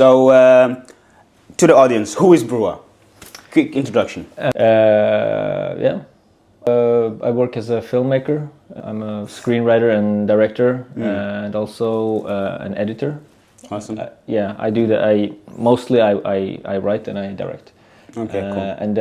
So, to the audience, who is Brwa? Quick introduction. I work as a filmmaker. I'm a screenwriter and director, and also an editor. Awesome. I do that. I write and I direct. Okay, cool. And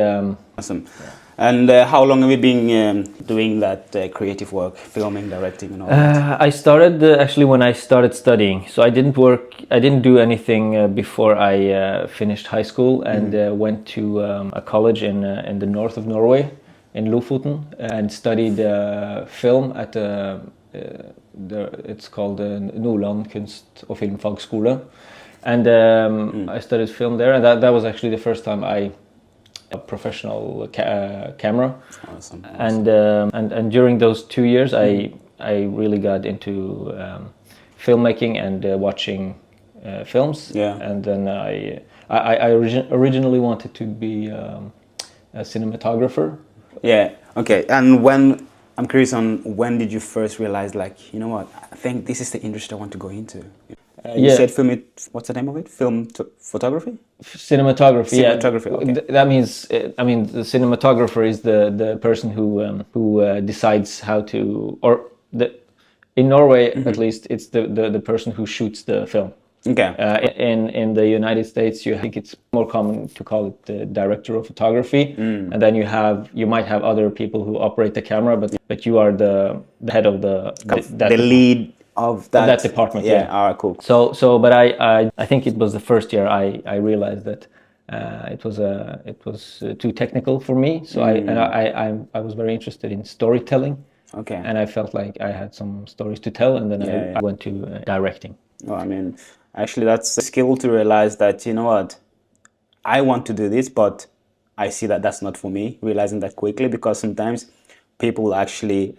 awesome. Yeah. And how long have you been doing that creative work, filming, directing, and all that? I started actually when I started studying. So I didn't do anything before I finished high school, and went to a college in the north of Norway, in Lofoten, and studied film at it's called Nordland Kunst- og Filmfagskole, and I studied film there, and that was actually the first time I a professional camera. Awesome. And during those 2 years I really got into filmmaking and watching films. Yeah. And then I originally wanted to be a cinematographer. Yeah. Okay. And I'm curious on when did you first realize, like, you know what, I think this is the industry I want to go into? You said what's the name of it? Photography? Cinematography. Cinematography. Yeah. Okay. That means, I mean, the cinematographer is the person who decides how to, in Norway at least, it's the person who shoots the film. Okay. In the United States, I think it's more common to call it the director of photography, and then you might have other people who operate the camera, but you are the head of the lead of that department. Yeah. All right, cool. But I think it was the first year I realized that it was too technical for me. So I was very interested in storytelling. Okay. And I felt like I had some stories to tell, and then I went to directing. Well, I mean, actually, that's a skill to realize that, you know what, I want to do this, but I see that that's not for me. Realizing that quickly, because sometimes people will actually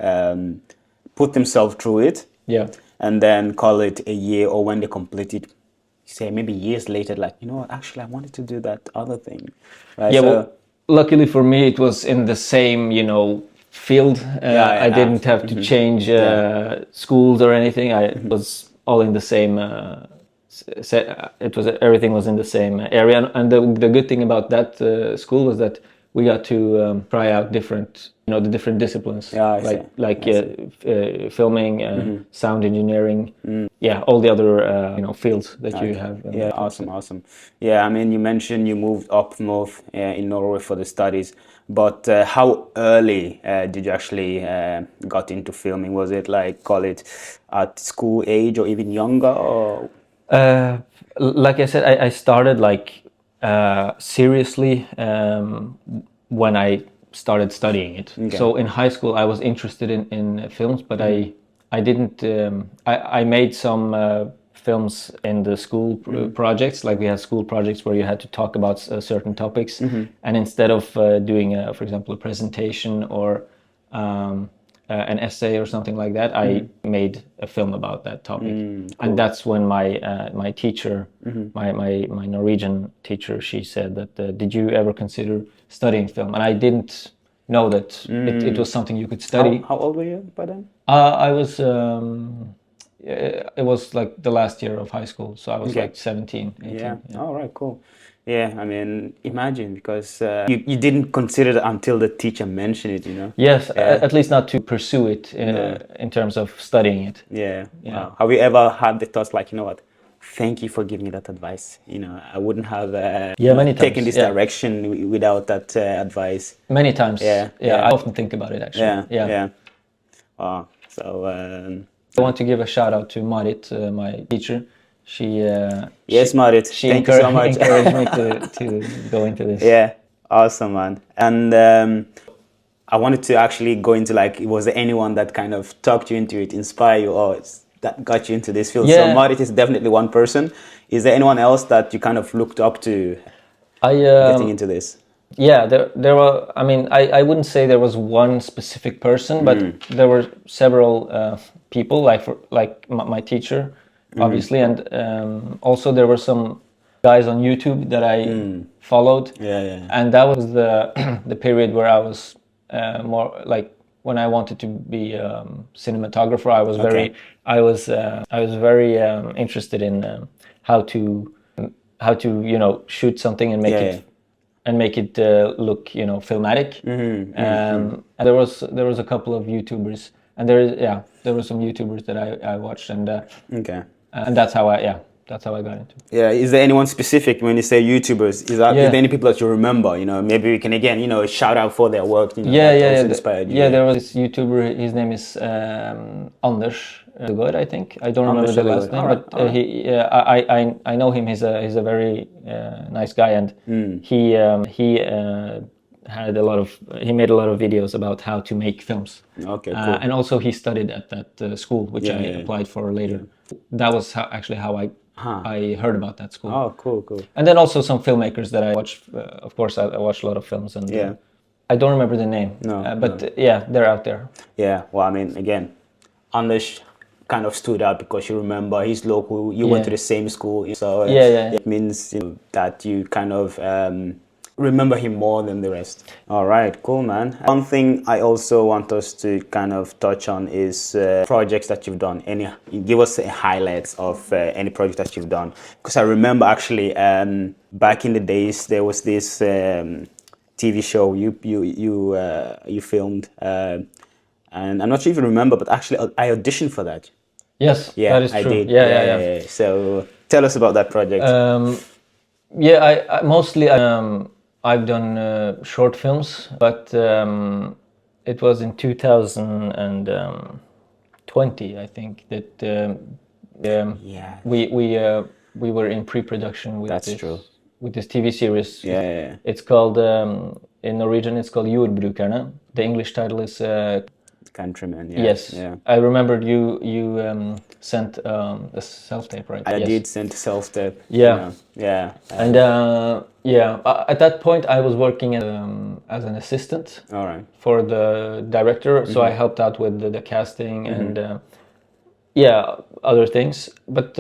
put themselves through it. Yeah. And then call it a year, or when they complete it, say maybe years later, like, you know what, actually I wanted to do that other thing. Right? Yeah, well, luckily for me, it was in the same, field. I didn't have to change schools or anything. It was all in the same, everything was in the same area. And the good thing about that school was that we got to try out different, the different disciplines, filming, sound engineering, all the other, fields that you have. Awesome. Yeah, I mean, you mentioned you moved up north in Norway for the studies, but how early did you actually got into filming? Was it like, call it at school age or even younger? Or? Like I said, I started like seriously when I started studying it. Okay. So in high school I was interested in films, but I didn't I made some films in the school projects. Like we had school projects where you had to talk about certain topics, and instead of doing for example a presentation or an essay or something like that, I made a film about that topic. Cool. And that's when my teacher, my Norwegian teacher, she said that did you ever consider studying film? And I didn't know that it was something you could study. How old were you by then? I was it was like the last year of high school, so I was like 17, 18. Yeah. All right, cool. Yeah, I mean, imagine, because you didn't consider it until the teacher mentioned it, Yes, at least not to pursue it in terms of studying it. Yeah. Wow. Have you ever had the thoughts like, you know what, thank you for giving me that advice. I wouldn't have taken this direction without that advice. Many times. Yeah. I often think about it, actually. Yeah. So I want to give a shout out to Marit, my teacher. Marit, thank you so much. Encouraged me to go into this. Yeah, awesome, man. And I wanted to actually go into, like, was there anyone that kind of talked you into it, inspired you, or that got you into this field? Yeah. So Marit is definitely one person. Is there anyone else that you kind of looked up to getting into this? Yeah, there were. I mean, I wouldn't say there was one specific person, but there were several people, like my teacher, obviously, and also there were some guys on YouTube that I followed. And that was the period where I was more like, when I wanted to be a cinematographer. I was very interested in how how to shoot something and make it look filmatic. And there was a couple of YouTubers, and there were some YouTubers that I watched, and and that's how I got into it. Yeah, is there anyone specific when you say YouTubers? Is there any people that you remember? Maybe we can again shout out for their work. That also inspired you. Yeah, there was this YouTuber. His name is Anders. Good, I think. I don't remember the last name, but I know him. He's a very nice guy, and he made a lot of videos about how to make films. Okay, cool. And also he studied at that school, which I applied for later. That was how I heard about that school. Oh, cool. And then also some filmmakers that I watched. Of course, I watched a lot of films, and I don't remember the name. They're out there. Yeah. Well, I mean, again, Anders kind of stood out because you remember he's local. You went to the same school, so it means that you kind of remember him more than the rest. All right, cool, man. One thing I also want us to kind of touch on is projects that you've done. Give us highlights of any project that you've done, because I remember actually back in the days there was this TV show you filmed. And I'm not sure if you remember, but actually I auditioned for that. Yes, that is true. I did. Yeah. So tell us about that project. I mostly I've done short films, but it was in 2020, I think, that we were in pre-production with this TV series. Yeah. It's called in Norwegian it's called Jordbrukerne. The English title is Countryman. Yes. Yeah. I remembered you sent a self-tape, right? I did send a self-tape. Yeah. And at that point I was working as an assistant. All right. For the director, so I helped out with the casting and other things. But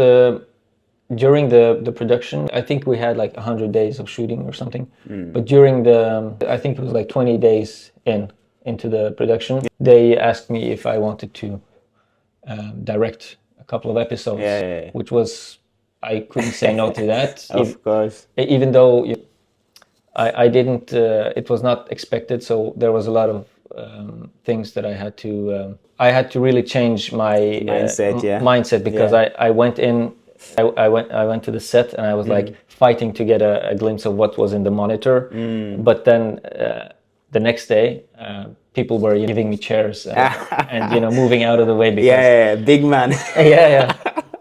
during the production, I think we had like 100 days of shooting or something. But during I think it was like 20 days into the production, they asked me if I wanted to direct a couple of episodes, which was, I couldn't say no to that. Of course. Even though I didn't, it was not expected, so there was a lot of things that I had to really change my mindset, because I went in, I went to the set and I was like fighting to get a glimpse of what was in the monitor, but then the next day people were giving me chairs and moving out of the way because big man.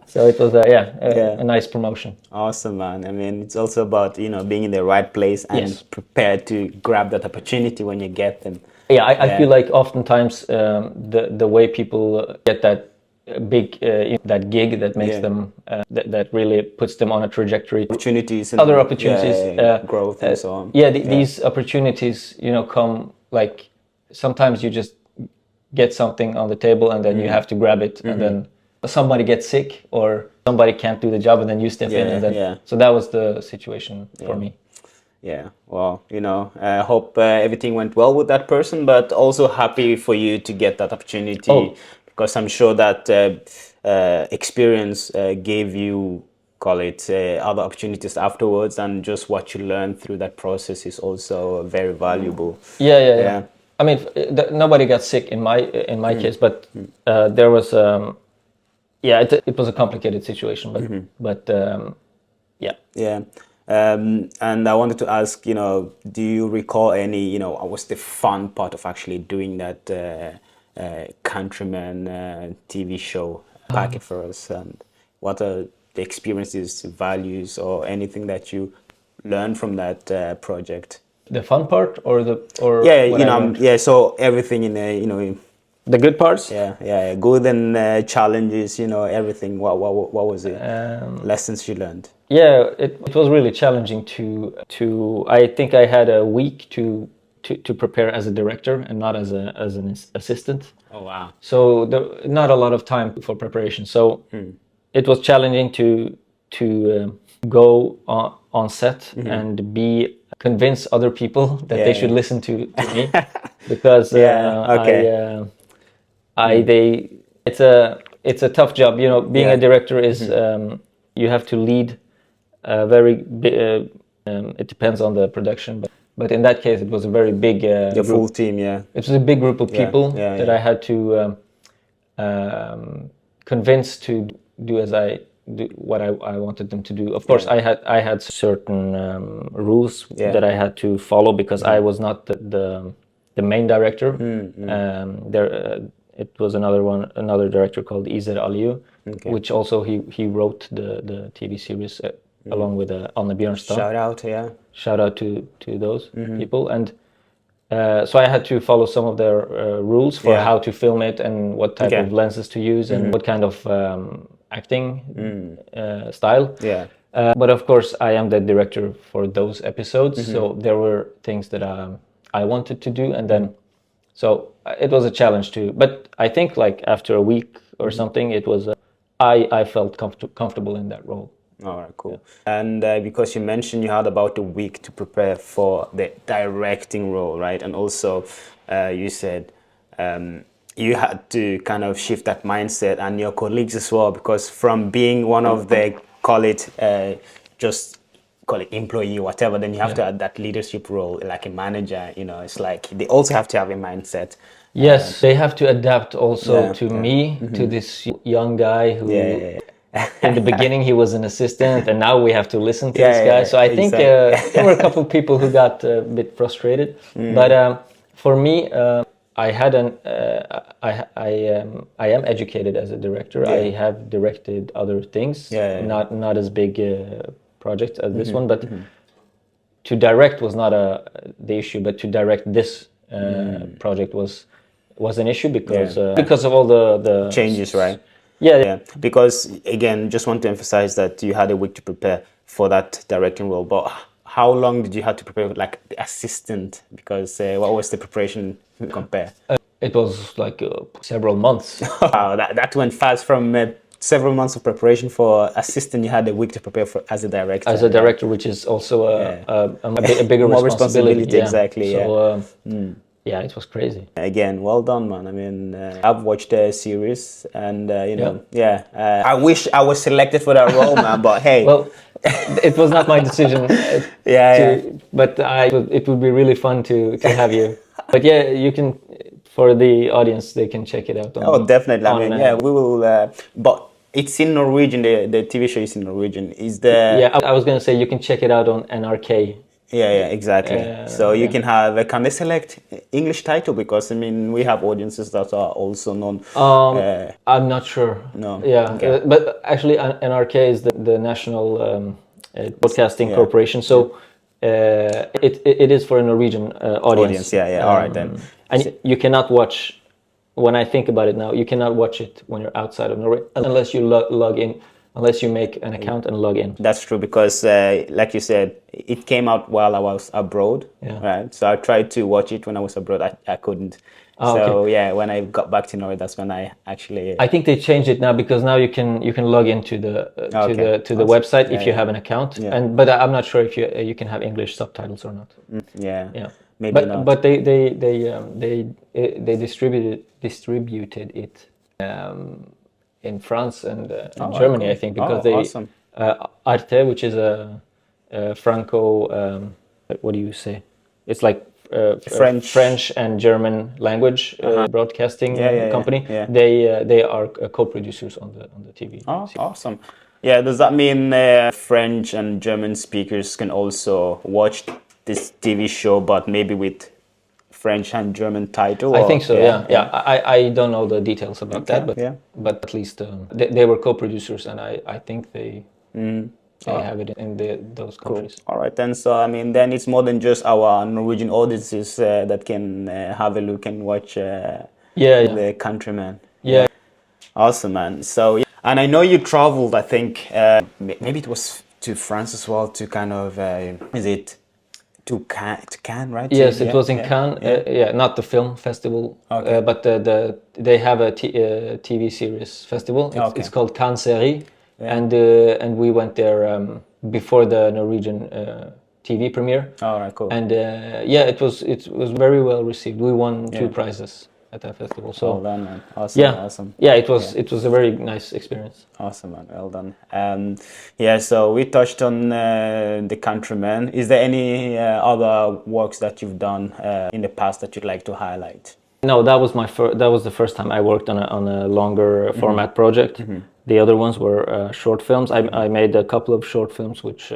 So it was a nice promotion. Awesome, man. I mean, it's also about being in the right place and prepared to grab that opportunity when you get them. I feel like oftentimes the way people get that big that gig that makes them that really puts them on a trajectory, opportunities and other opportunities, growth and so on. These opportunities come, like sometimes you just get something on the table and then you have to grab it, and then somebody gets sick or somebody can't do the job and then you step in, and then so that was the situation for me. Well, I hope everything went well with that person, but also happy for you to get that opportunity, because I'm sure that experience gave you, call it, other opportunities afterwards, and just what you learned through that process is also very valuable. Yeah. I mean, nobody got sick in my case, but there was it was a complicated situation, but and I wanted to ask, do you recall any, what was the fun part of actually doing that Countryman TV show packet for us, and what are the experiences, values, or anything that you learned from that project? The fun part, or so everything in the the good parts. Good and challenges, everything. What was it? Lessons you learned? It was really challenging to I think I had a week to prepare as a director and not as an assistant. Oh wow. So not a lot of time for preparation. So it was challenging to go on set and convince other people that they should listen to me, because it's a tough job. Being a director is you have to lead very big. It depends on the production, but in that case, it was a very big. The full team, yeah. It was a big group of people that I had to convince to do what I wanted them to do. Of course, I had certain rules that I had to follow because I was not the main director. It was another director called S01E01, which also he wrote the TV series along with Anne Bjørnstad. Shout out to those people. And so I had to follow some of their rules for how to film it and what type of lenses to use and what kind of acting style. But of course, I am the director for those episodes, so there were things that I wanted to do, and then so it was a challenge too. But I think like after a week or something, it was I felt comfortable in that role. All right, cool. And because you mentioned you had about a week to prepare for the directing role, right? And also you said you had to kind of shift that mindset and your colleagues as well, because from being one of the, call it employee, whatever, then you have to have that leadership role, like a manager, you know, it's like they also have to have a mindset. Yes, they have to adapt also to me, to this young guy who... In the beginning, he was an assistant, and now we have to listen to this guy. So I think there were a couple of people who got a bit frustrated. But for me, I am educated as a director. I have directed other things, not as big projects as this one. But to direct was not the issue. But to direct this project was an issue because of all the changes, right? Yeah. Because again, just want to emphasize that you had a week to prepare for that directing role. But how long did you have to prepare, like the assistant? Because what was the preparation compare? It was like several months. Wow, that went fast. From several months of preparation for assistant, you had a week to prepare for as a director. As a director, which is also a bigger responsibility. Exactly. So, yeah, it was crazy. Again, well done, man. I mean, I've watched the series, and you know, I wish I was selected for that role, man. But hey, well, it was not my decision. But it would be really fun to have you. But yeah, you can, for the audience, they can check it out. Definitely. I mean, we will. But it's in Norwegian. The TV show is in Norwegian. I was gonna say you can check it out on NRK. Yeah, exactly. So you can have, can they select English title? Because I mean, we have audiences that are also non. I'm not sure. No. Yeah, but actually NRK is the national broadcasting corporation. So it is for a Norwegian audience. All right then. And you cannot watch. When I think about it now, you cannot watch it when you're outside of Norway unless you log in. Unless you make an account and log in. That's true, because like you said, it came out while I was abroad, right? So I tried to watch it when I was abroad. I couldn't. When I got back to Norway, that's when I actually... I think they changed it now, because now you can log into the website if you have an account. But I'm not sure if you can have English subtitles or not. Maybe not. But they distributed it. In France and Germany, I think, because Arte, which is a Franco, what do you say? It's like French and German language broadcasting company. They are co-producers on the TV. Oh, awesome! Yeah, does that mean French and German speakers can also watch this TV show, but maybe with French and German title? I think so. I don't know the details about that, but at least they were co-producers, and I think they have it in those countries. Cool. All right then. So I mean, then it's more than just our Norwegian audiences that can have a look and watch the Countryman. Yeah. Awesome, man. So and I know you traveled. I think maybe it was to France as well to kind of to Cannes, right? Yes, it was in Cannes. Not the film festival, but they have a TV series festival. It's called Cannes Série, and we went there before the Norwegian TV premiere. All right, cool. And it was very well received. We won 2 prizes. at that festival. So well done, man. Awesome, yeah, awesome. yeah, it was a very nice experience. Awesome, man. Well done. Yeah, so we touched on the Countryman. Is there any other works that you've done in the past that you'd like to highlight? No, that was that was the first time I worked on a longer format project. The other ones were short films. I made a couple of short films which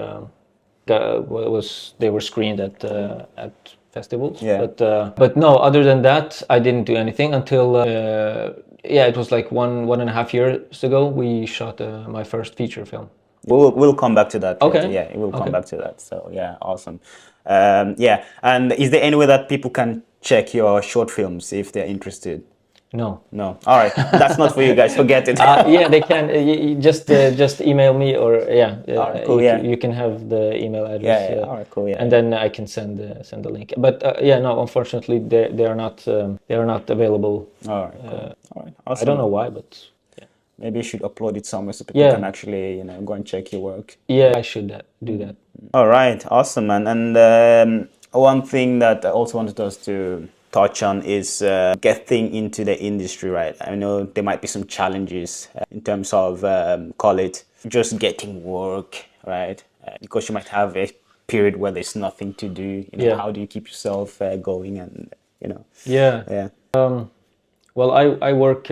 they were screened at festivals. Yeah. But no, other than that, I didn't do anything until it was like 1.5 years ago. We shot my first feature film. We'll come back to that. Okay. Later. Yeah, we'll come back to that. So yeah, awesome. Yeah, and is there any way that people can check your short films if they're interested? No. No. All right, that's not for you guys. Forget it. Yeah, they can just email me or cool, you can have the email address. Yeah. All right, cool. Yeah. And then I can send the link. But no, unfortunately they are not available. All right. Cool. All right. Awesome. I don't know why, but maybe you should upload it somewhere so people can actually go and check your work. Yeah, I should do that. All right, awesome, man. And one thing that I also wanted us to touch on is getting into the industry, right? I know there might be some challenges in terms of call it just getting work, right? Because you might have a period where there's nothing to do. How do you keep yourself going? And Yeah. Well, I work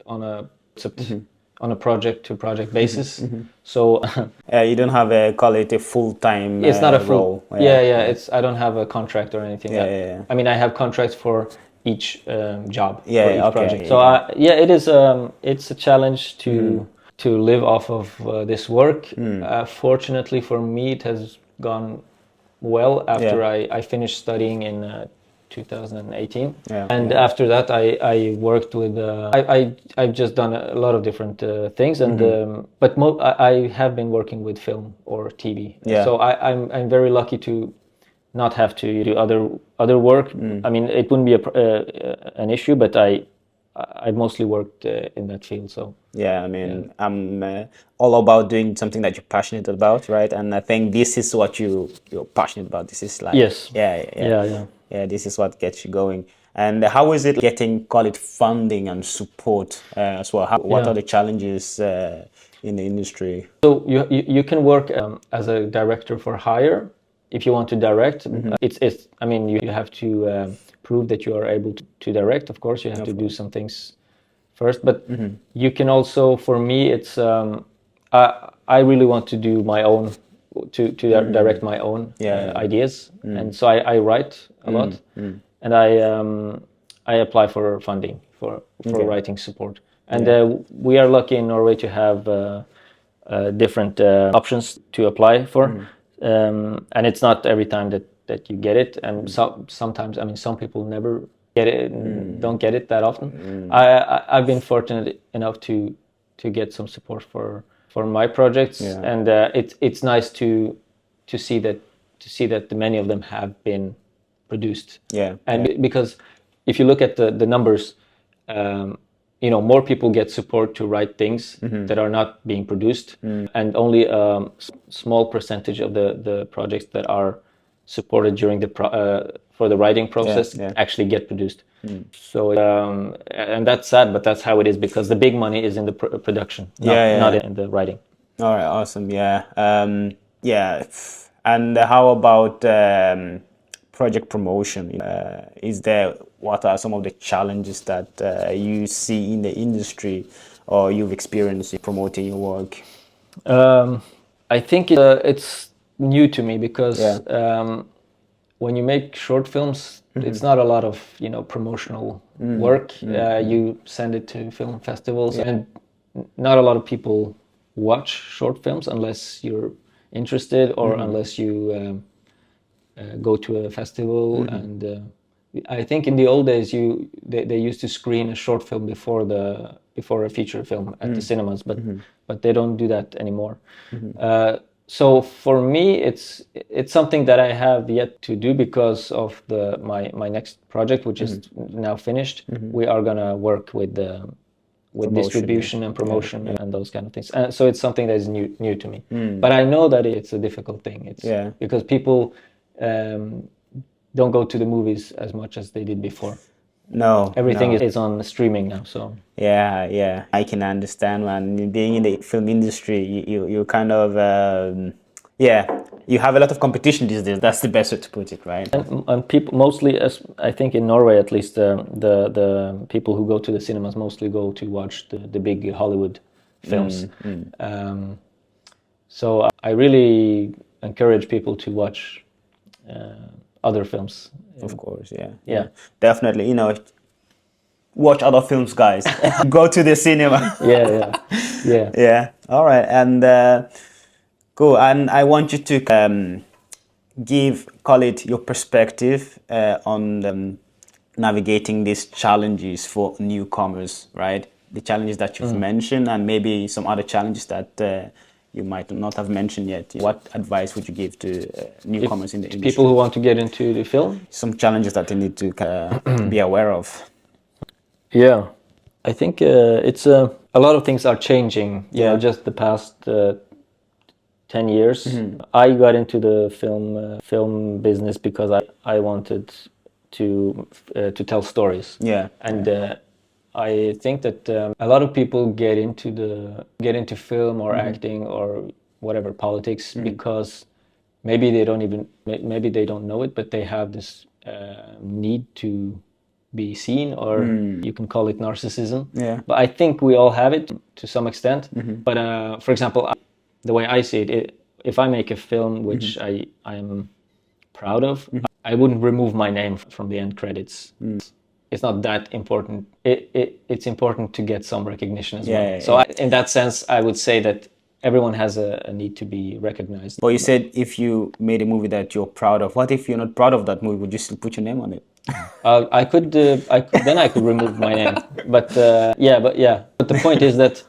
on a project-to-project basis. So you don't have a full-time it's not a full role. I don't have a contract or anything. I mean, I have contracts for each job, for each project. So it is it's a challenge to live off of this work. Fortunately for me, it has gone well after I finished studying in 2018, and after that I worked with I've just done a lot of different things, and but I have been working with film or TV. So I'm very lucky to not have to do other work. I mean, it wouldn't be an issue, but I mostly worked in that field. So I mean, I'm all about doing something that you're passionate about, right? And I think this is what you're passionate about. This is like yeah, this is what gets you going. And how is it getting, call it, funding and support as well? What are the challenges in the industry? So you can work as a director for hire if you want to direct. It's I mean, you have to prove that you are able to direct. Of course, you have to do some things first, but you can also, for me, it's I really want to do my own, to direct my own ideas, and so I write a lot, and I apply for funding for writing support, and we are lucky in Norway to have different options to apply for, and it's not every time that you get it, and sometimes, I mean, some people never get it, don't get it that often. I've been fortunate enough to get some support for my projects, and it's nice to see that many of them have been produced. And because if you look at the numbers, more people get support to write things that are not being produced, and only a small percentage of the projects that are supported during for the writing process actually get produced. So and that's sad, but that's how it is, because the big money is in the production, not in the writing. All right, awesome. And how about project promotion? What are some of the challenges that you see in the industry or you've experienced in promoting your work? I think it's new to me because when you make short films, it's not a lot of promotional work. You send it to film festivals, and not a lot of people watch short films unless you're interested, or unless you go to a festival. And I think in the old days they used to screen a short film before a feature film at the cinemas, but they don't do that anymore. So for me, it's something that I have yet to do because of my next project, which is now finished. We are gonna work with distribution and promotion and those kind of things. So it's something that is new to me. But I know that it's a difficult thing. It's because people don't go to the movies as much as they did before. No, Everything no. is on streaming now, so Yeah, yeah. I can understand, man. Being in the film industry, you kind of, yeah, you have a lot of competition these days. That's the best way to put it, right? and people mostly, as I think in Norway at least, the people who go to the cinemas mostly go to watch the big Hollywood films. So I really encourage people to watch other films. Of course, yeah. Yeah. Definitely, watch other films, guys. Go to the cinema. Yeah. Yeah. All right. And cool. And I want you to call it your perspective on navigating these challenges for newcomers, right? The challenges that you've mentioned, and maybe some other challenges that you might not have mentioned yet. What advice would you give to newcomers in the industry? People who want to get into the film? Some challenges that they need to be aware of. Yeah, I think it's a lot of things are changing. You know, just the past 10 years. I got into the film business because I wanted to tell stories. Yeah, and I think that a lot of people get into film or acting or whatever, politics, because maybe they don't know it, but they have this need to be seen, or you can call it narcissism. Yeah. But I think we all have it to some extent. But for example, the way I see it, if I make a film which I am proud of, I wouldn't remove my name from the end credits. It's not that important. It's important to get some recognition as well. So in that sense, I would say that everyone has a need to be recognized. But you said if you made a movie that you're proud of, what if you're not proud of that movie? Would you still put your name on it? I could remove my name. But the point is that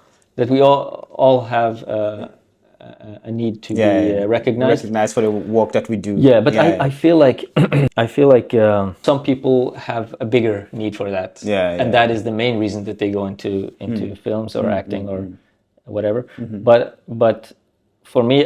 we all have a need to be recognized for the work that we do. Yeah, but I feel like some people have a bigger need for that. And that is the main reason that they go into films or acting or whatever. But for me,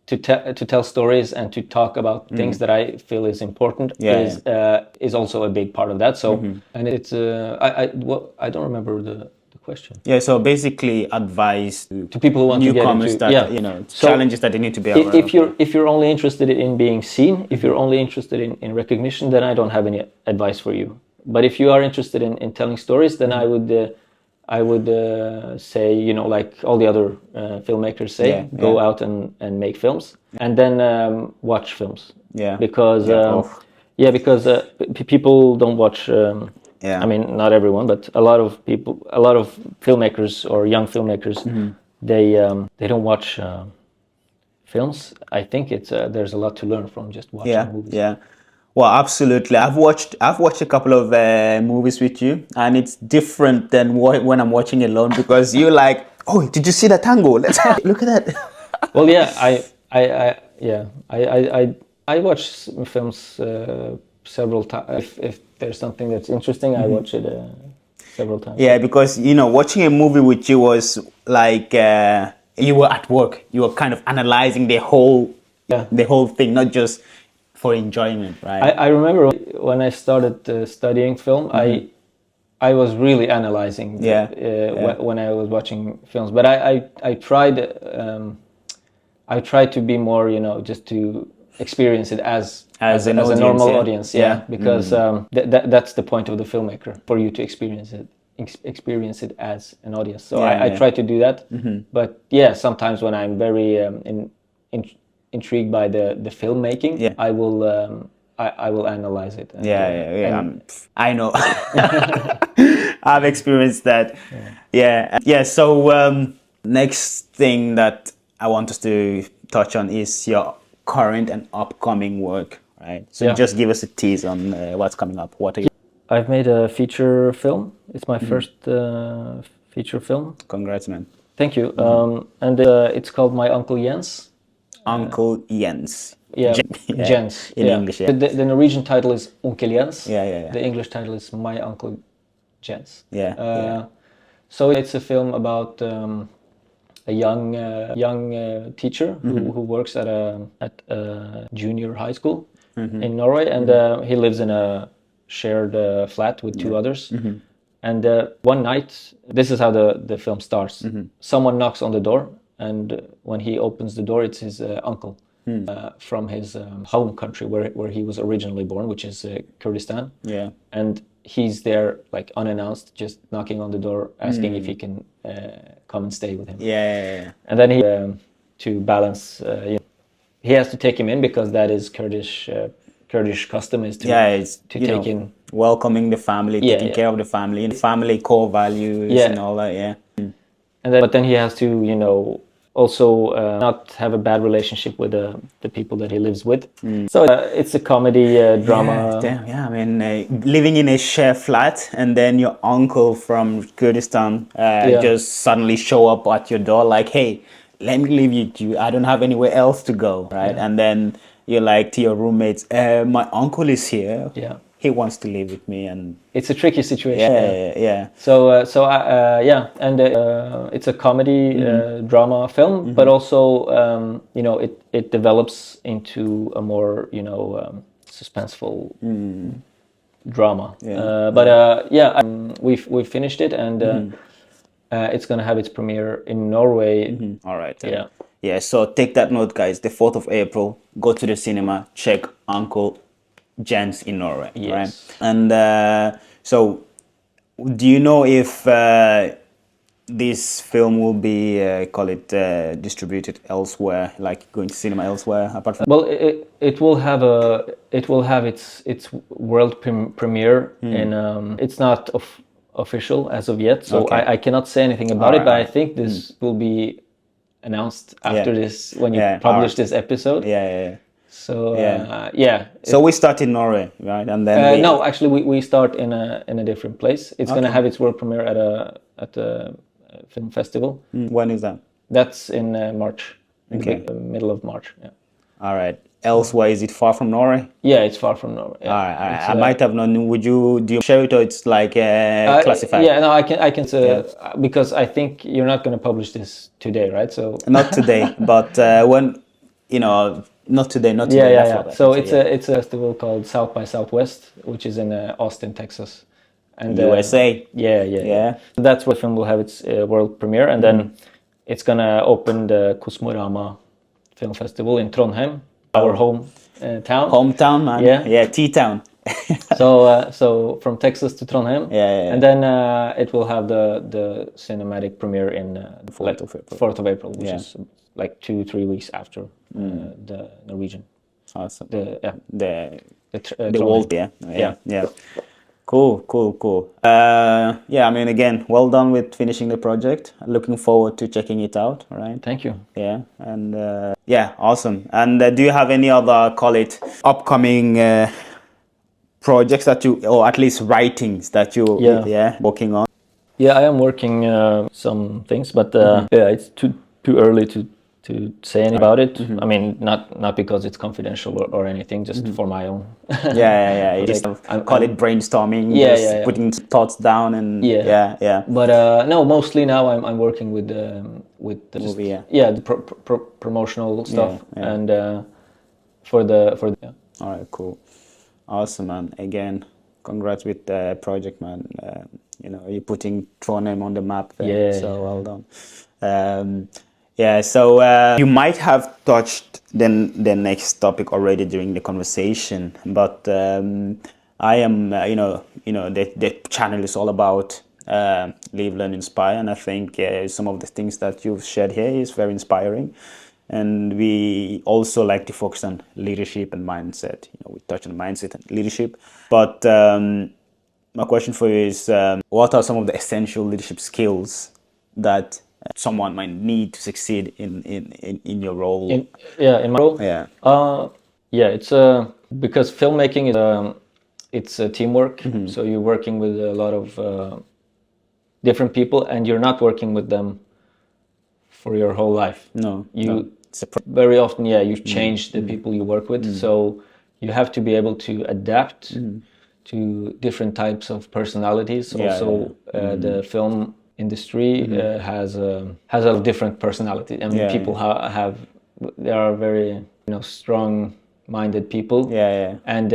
to tell stories and to talk about things that I feel is important is also a big part of that. So and it's I don't remember the question. Yeah, so basically advice to people who want newcomers to get into, that challenges that they need to be aware of. If you're only interested in being seen, if you're only interested in recognition, then I don't have any advice for you. But if you are interested in telling stories, then I would say, like all the other filmmakers say, go out and make films, and then watch films. Because people don't watch. I mean, not everyone, but a lot of filmmakers or young filmmakers, they don't watch films. I think there's a lot to learn from just watching movies. Yeah. Well, absolutely. I've watched a couple of movies with you, and it's different than when I'm watching alone, because you're like, oh, did you see that tango? Let's look at that. Well, yeah, I watch films several times. If there's something that's interesting, I watch it several times. Yeah, because watching a movie with you was like you were at work. You were kind of analyzing the whole thing, not just for enjoyment, right? I remember when I started studying film, I was really analyzing when I was watching films. But I tried to be more, just to experience it as a normal audience, because that's the point of the filmmaker, for you to experience it as an audience. So I try to do that. But sometimes when I'm very intrigued by the filmmaking, I will analyze it. I know. I've experienced that. So next thing that I want us to touch on is your current and upcoming work, right? So just give us a tease on what's coming up. What are you? I've made a feature film. It's my first feature film. Congrats, man. Thank you. And it's called My Uncle Jens. Uncle Jens. JENS in English. The Norwegian title is Onkel Jens. The English title is My Uncle Jens. So it's a film about a young teacher who works at a junior high school in Norway, and he lives in a shared a flat with two others. And one night, this is how the film starts. Someone knocks on the door, and when he opens the door, it's his uncle from his home country where he was originally born, which is Kurdistan. Yeah. And he's there like unannounced, just knocking on the door, asking if he can come and stay with him. Yeah. And then he, to balance, he has to take him in because that is Kurdish custom is to take in. Welcoming the family, taking care of the family, and family core values and all that, And then, but then he has to, also not have a bad relationship with the people that he lives with. So it's a comedy drama. I mean, living in a share flat, and then your uncle from Kurdistan just suddenly show up at your door like, hey, let me leave you. I don't have anywhere else to go, right? And then you're like to your roommates, my uncle is here. Yeah. He wants to live with me, and it's a tricky situation. Yeah. So and it's a comedy drama film, but also it develops into a more suspenseful drama. We've finished it, and it's gonna have its premiere in Norway. All right. Yeah. So take that note, guys. The 4th of April, go to the cinema, check Onkel JENS in Norway, right? And so, do you know if this film will be distributed elsewhere, like going to cinema elsewhere apart from? Well, it will have its world premiere in. It's not official as of yet, so I cannot say anything about it. But I think this will be announced after this when you publish this episode. So So we start in Norway, right? And then no, actually we start in a different place. It's going to have its world premiere at a film festival. When is that? That's in March. The middle of March. Yeah. All right. Elsewhere, is it far from Norway? Yeah, it's far from Norway. Yeah. All right. I might have known. Do you share it, or it's like classified? Yeah, no, I can because I think you're not going to publish this today, right? So not today, but when not today. Yeah. So it's a festival called South by Southwest, which is in Austin, Texas, and USA. Yeah. That's where the film will have its world premiere, and then it's gonna open the Kosmorama Film Festival in Trondheim, our hometown, man. Yeah, T-town. So from Texas to Trondheim, and then it will have the cinematic premiere in 4th of April, which is like 2-3 weeks after the Norwegian. Awesome. The world. Yeah. Cool. I mean, again, well done with finishing the project. Looking forward to checking it out. Right. Thank you. Yeah, and awesome. And do you have any other upcoming projects that you, or at least writings that you working on? Yeah, I am working some things, but it's too early to say anything about it. I mean, not because it's confidential or anything, just for my own. You just call it brainstorming. Putting thoughts down and But no, mostly now I'm working with the movie. The promotional stuff and for the. All right, cool, awesome, man. Again, congrats with the project, man. You're putting Trondheim on the map there. So well done. So you might have touched the next topic already during the conversation, but I am, the channel is all about live, learn, inspire, and I think some of the things that you've shared here is very inspiring. And we also like to focus on leadership and mindset. We touch on mindset and leadership, but my question for you is, what are some of the essential leadership skills that someone might need to succeed in your role? In my role? It's because filmmaking is it's a teamwork. So you're working with a lot of different people, and you're not working with them for your whole life. Very often you change the people you work with, so you have to be able to adapt to different types of personalities. The film industry has a lot of different personalities. I mean, people they are very strong-minded people. And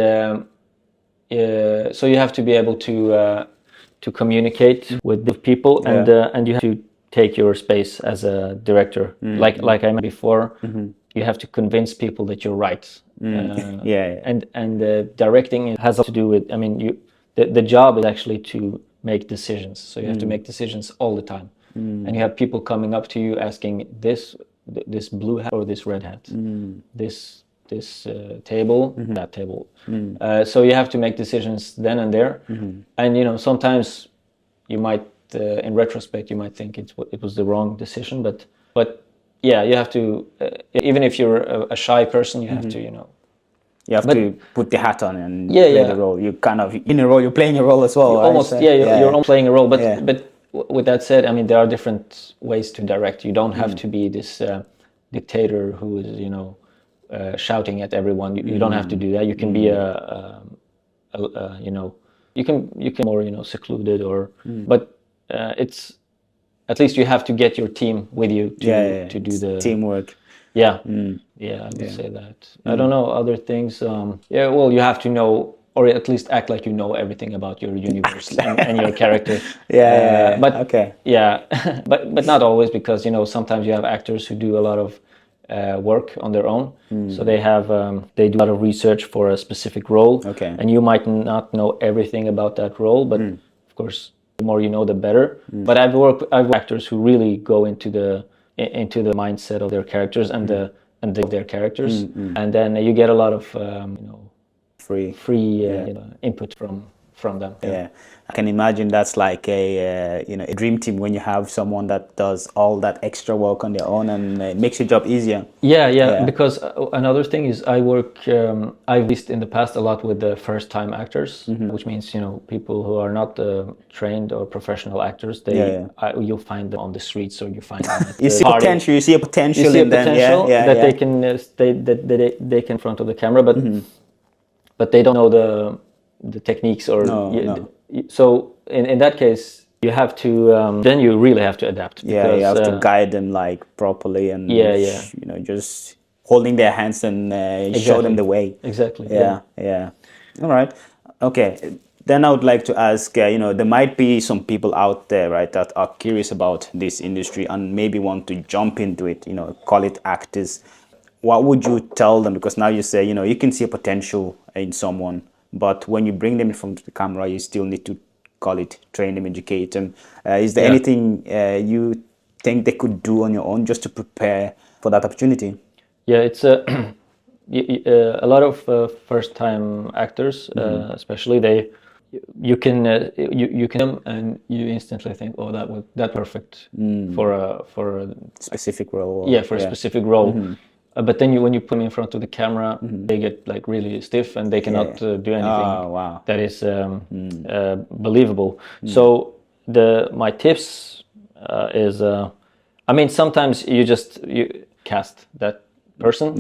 so you have to be able to communicate with the people, and you have to take your space as a director. Like I mentioned before, you have to convince people that you're right. And directing has to do with, I mean, the job is actually to make decisions. So you have to make decisions all the time, and you have people coming up to you asking this blue hat or this red hat, this table, that table. So you have to make decisions then and there, and you know, sometimes you might, in retrospect, you might think it was the wrong decision, but yeah, you have to, even if you're a shy person, you have to, you know. You have to put the hat on and play the role. You kind of in a role. You're playing a role as well. Almost, you're almost playing a role. But with that said, I mean, there are different ways to direct. You don't have to be this dictator who is, you know, shouting at everyone. You don't have to do that. You can be you know, you can more, you know, secluded or, but it's, at least you have to get your team with you to do the teamwork. Yeah, I would say that. I don't know other things. Yeah, well, you have to know, or at least act like you know everything about your universe and your character. But okay. Yeah, but not always, because you know, sometimes you have actors who do a lot of work on their own. So they do a lot of research for a specific role. Okay. And you might not know everything about that role, but of course, the more you know, the better. But I've worked with actors who really go into the mindset of their characters and their characters, and then you get a lot of you know, free you know, input from them. Yeah, I can imagine that's like a you know, a dream team when you have someone that does all that extra work on their own, and it makes your job easier. Yeah. Because another thing is, I've worked in the past a lot with the first-time actors, which means, you know, people who are not trained or professional actors. You'll find them on the streets, or you find them at you see potential. You see a potential. You see in a potential them. They can they can front of the camera, but they don't know the techniques or so in that case you have to then you really have to adapt, because you have to guide them like properly, and you know, just holding their hands and show them the way. Exactly. Yeah. All right. Okay, then I would like to ask, you know, there might be some people out there, right, that are curious about this industry and maybe want to jump into it, you know, call it actors. What would you tell them? Because now you say, you know, you can see a potential in someone, but when you bring them in front of the camera, you still need to call it, train them, educate them. Is there anything you think they could do on your own just to prepare for that opportunity? Yeah, it's a lot of first-time actors, especially you can and you instantly think, oh, that's perfect for a specific role. For a specific role. But then when you put them in front of the camera, they get like really stiff, and they cannot do anything that is believable. So my tips is, I mean, sometimes you cast that person.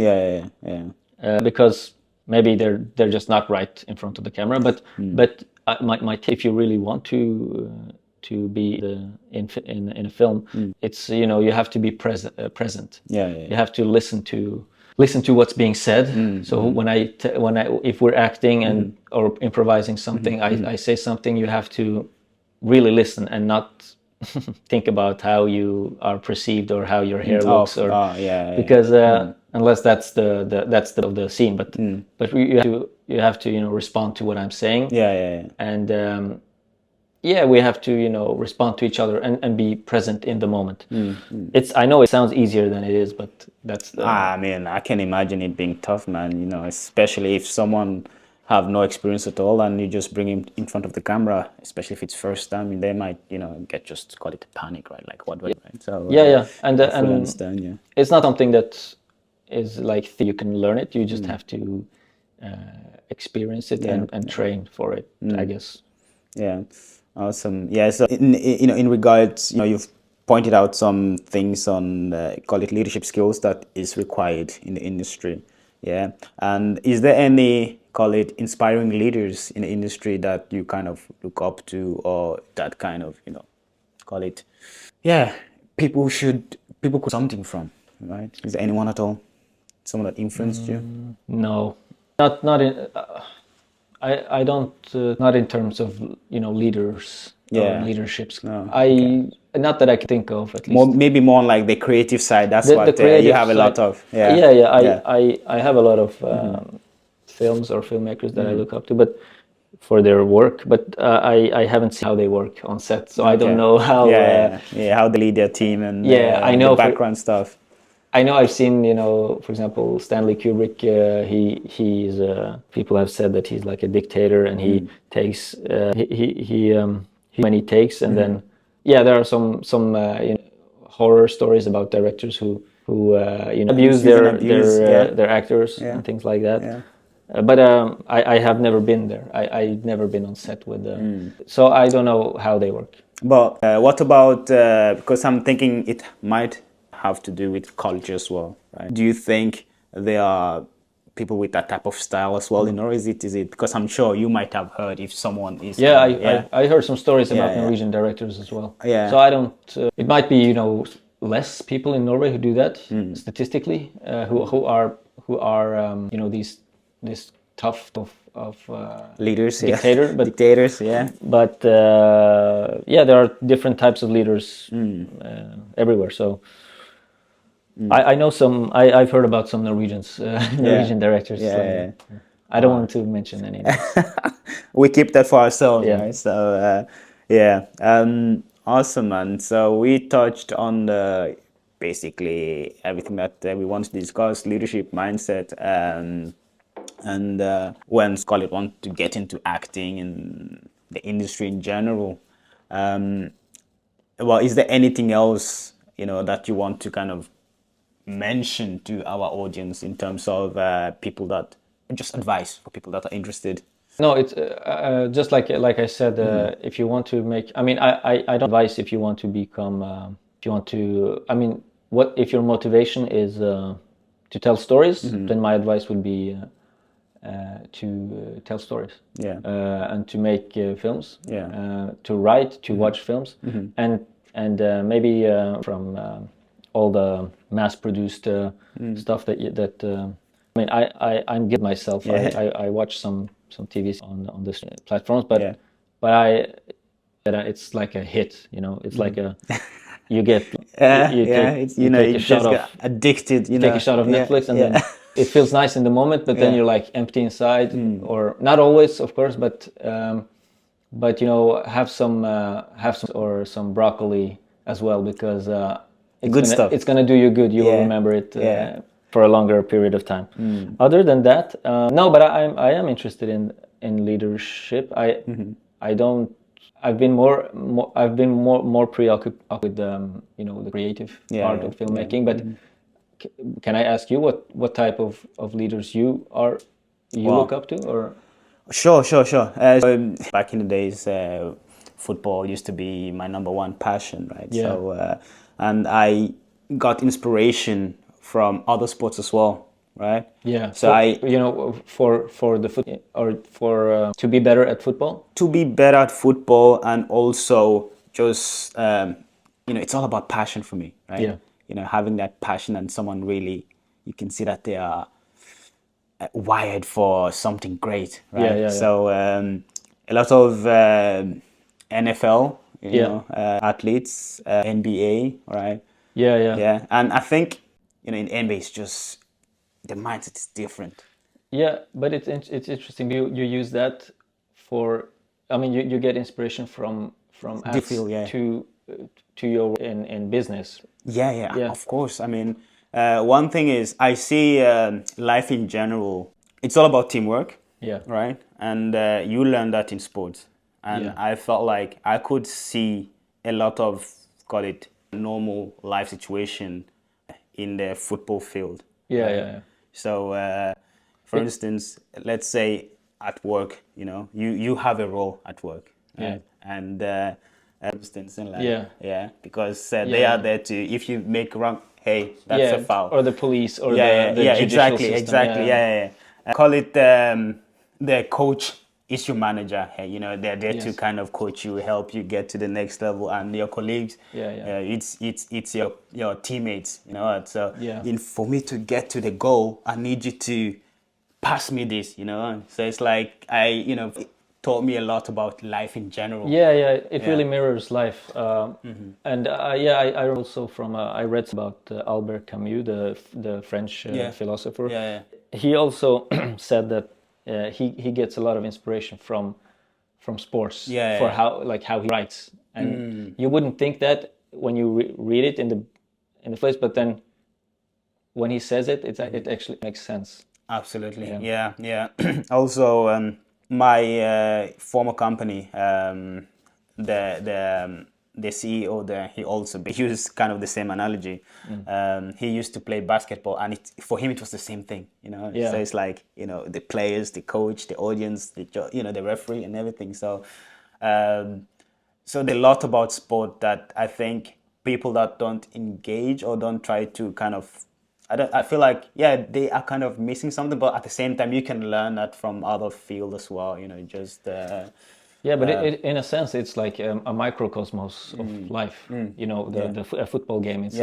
Because maybe they're just not right in front of the camera. But my tip, if you really want to be in a film, it's, you know, you have to be present. You have to listen to what's being said. So if we're acting and or improvising something, I say something, you have to really listen and not think about how you are perceived or how your hair looks, or because unless that's the scene, but you have to you know, respond to what I'm saying. And we have to, you know, respond to each other and be present in the moment. I know it sounds easier than it is, but that's I mean, I can imagine it being tough, man, you know, especially if someone have no experience at all and you just bring him in front of the camera, especially if it's first time, they might, you know, just call it panic, right? Like what, right? So and understand, it's not something that is like you can learn it. You just have to experience it and train for it, I guess. Yeah. Awesome. Yeah. So in regards, you know, you've pointed out some things on call it leadership skills that is required in the industry. Yeah. And is there any, call it, inspiring leaders in the industry that you kind of look up to, or that kind of, you know, call it, people could something from, right? Is there anyone at all? Someone that influenced you? No, not in. I don't not in terms of leaders or leaderships. No. Not that I can think of at least. Maybe more on like the creative side. That's The what creative you have a lot side. of. I have a lot of films or filmmakers that I look up to, but for their work. But I haven't seen how they work on set, so I don't know how. How they lead their team and I know the background stuff. I know I've seen, for example, Stanley Kubrick. He's people have said that he's like a dictator, and he takes he many takes, and then there are some horror stories about directors who abuse their actors and things like that. Yeah. But I have never been there. I've never been on set with them, so I don't know how they work. But what about because I'm thinking it might have to do with culture as well, right? Do you think there are people with that type of style as well, or is it because I'm sure you might have heard if someone is I heard some stories about Norwegian directors as well. So I don't it might be less people in Norway who do that statistically, who are this tough of leaders, dictators, but there are different types of leaders everywhere. So I know some. I've heard about some Norwegian directors. I don't want to mention any names. We keep that for ourselves, right? So awesome, man. So we touched on basically everything that we want to discuss: leadership, mindset, and when Scarlett want to get into acting and the industry in general. Well, is there anything else that you want to kind of mention to our audience in terms of people that just advice for people that are interested? No, it's just like I said. If you want to make, I don't advise if you want to become. If you want to, what if your motivation is to tell stories? Then my advice would be to tell stories. And to make films. To write, to watch films, and maybe from all the mass-produced stuff that I'm good myself. I watch some TVs on this platforms, but it's like a hit. It's like a you get you take a shot of addicted. You take a shot of Netflix, and then it feels nice in the moment, but then you're like empty inside, or not always, of course, but have some or some broccoli as well, because stuff. It's gonna do you good. You will remember it for a longer period of time. Other than that, no. But I am interested in leadership. I've been more preoccupied with the creative part of filmmaking. But can I ask you what type of leaders you look up to, or? Sure. Back in the days, football used to be my number one passion, right? So, and I got inspiration from other sports as well, right? So for the foot, or for to be better at football. To be better at football, and also just it's all about passion for me, right? Having that passion, and someone really, you can see that they are wired for something great, right? So a lot of NFL, athletes, NBA, right? And I think in NBA it's just the mindset is different. But it's interesting. You use that for. You get inspiration from athletes to your in business. Of course. One thing is, I see life in general, it's all about teamwork, right? And you learn that in sports. And I felt like I could see a lot of, call it, normal life situation in the football field. So, for instance, let's say at work, you have a role at work. Right? And for instance, because they are there to, if you make wrong, hey, that's a foul. Or the police, or the judicial system. Exactly. Call it the coach is your manager. Hey, they're there to kind of coach you, help you get to the next level, and your colleagues. It's your teammates. So for me to get to the goal, I need you to pass me this, you know. So it's like it taught me a lot about life in general. Yeah, yeah, it really mirrors life. And yeah, I also I read about Albert Camus, the French philosopher. Yeah, yeah. He also said that he gets a lot of inspiration from sports for how he writes, and you wouldn't think that when you read it in the place, but then when he says it, it actually makes sense. Absolutely. Yeah, yeah. Also, my former company, the CEO there, he also used kind of the same analogy. He used to play basketball, and for him it was the same thing, you know. Yeah. So it's like, the players, the coach, the audience, the referee, and everything. So, so there's a lot about sport that I think people that don't engage or don't try to kind of, I feel like, yeah, they are kind of missing something, but at the same time, you can learn that from other fields as well, just... Yeah, but in a sense, it's like a microcosmos of life. You know, a football game. It's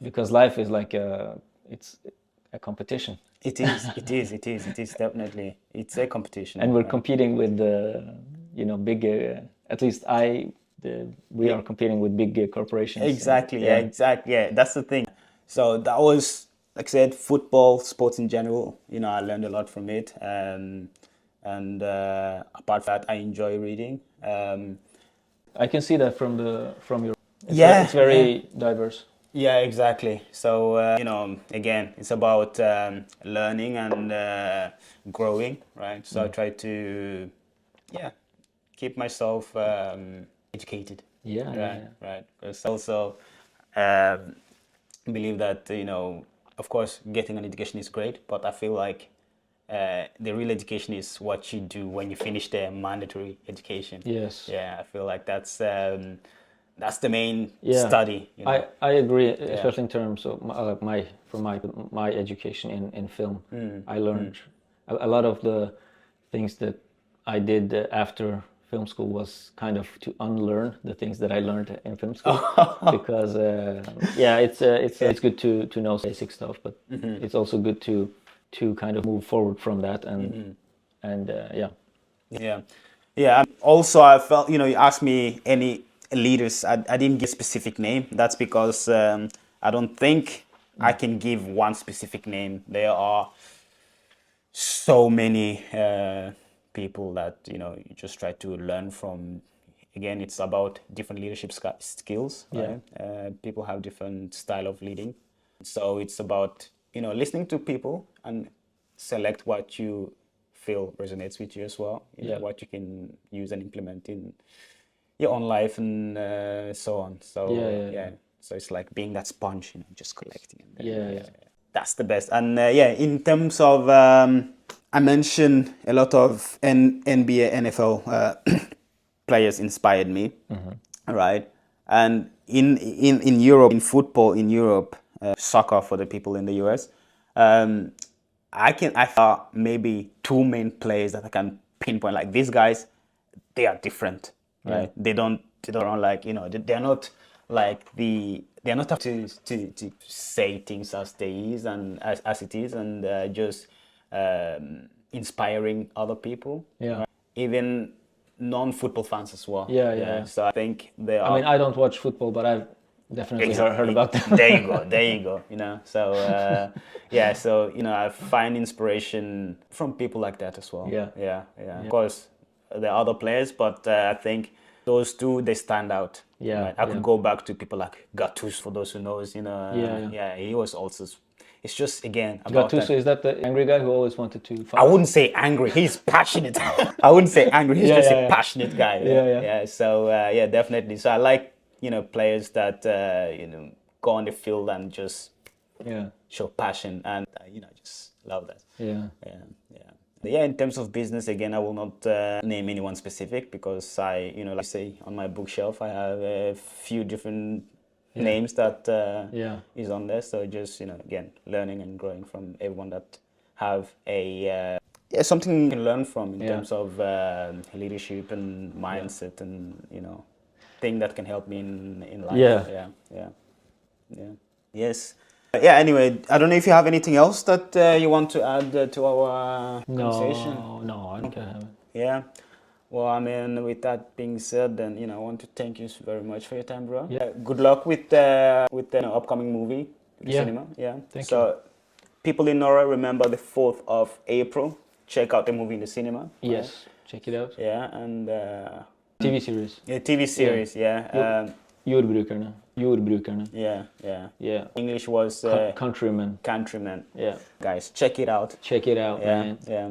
because life is like it's a competition. It is definitely. It's a competition. And we're competing with big. At least we are competing with big corporations. Exactly. Yeah. Exactly. Yeah. That's the thing. So that was, like I said, football, sports in general. I learned a lot from it. And apart from that, I enjoy reading. I can see that from your. It's very diverse. Yeah, exactly. So again, it's about learning and growing, right? So I try to, keep myself educated. Right. Because also believe that of course, getting an education is great, but I feel like the real education is what you do when you finish the mandatory education. Yes. Yeah, I feel like that's the main study. I agree, especially in terms of my education in film. I learned a lot of the things that I did after film school was kind of to unlearn the things that I learned in film school because it's good to know basic stuff, but it's also good to kind of move forward from that and Also, I felt, you asked me any leaders. I didn't give a specific name. That's because I don't think I can give one specific name. There are so many people that you just try to learn from. Again, it's about different leadership skills, right? People have different style of leading, so it's about listening to people and select what you feel resonates with you as well. What you can use and implement in your own life and so on. So so it's like being that sponge, just collecting. And that's the best. And in terms of I mentioned a lot of NBA, NFL players inspired me, right? And in Europe, in football in Europe, soccer for the people in the US, I thought maybe two main players that I can pinpoint. Like these guys, they are different, right? They don't like they're not like they're not up to say things as they is and as it is and just inspiring other people. Right? Even non-football fans as well. So I think they are. I mean, I don't watch football, but I've definitely heard about them. There you go. So so I find inspiration from people like that as well. Of course, there are other players, but I think those two, they stand out. Right? I could go back to people like Gattuso, for those who knows. He was also. It's just again about Gattuso. Is that the angry guy who always wanted to fight? I wouldn't say angry. He's passionate. I wouldn't say angry. He's just a passionate guy. So definitely. So I like players that go on the field and just show passion, and just love that. In terms of business, again, I will not name anyone specific because I like I say on my bookshelf I have a few different names that is on there. So just again, learning and growing from everyone that have a something you can learn from in terms of leadership and mindset and thing that can help me in life. Yes. Yeah, anyway, I don't know if you have anything else that you want to add to our conversation. No, I don't have it. Yeah. Well, I mean, with that being said, then I want to thank you very much for your time, bro. Yeah. Good luck with the upcoming movie, the cinema. Yeah. Thank you. People in Norway, remember the 4th of April. Check out the movie in the cinema. Yes, right? check it out. Yeah, and TV series. Yeah, TV series. Yeah. Jordbrukerne. Yeah. English was Countryman. Countryman. Yeah. Guys, check it out. Check it out, man. Yeah.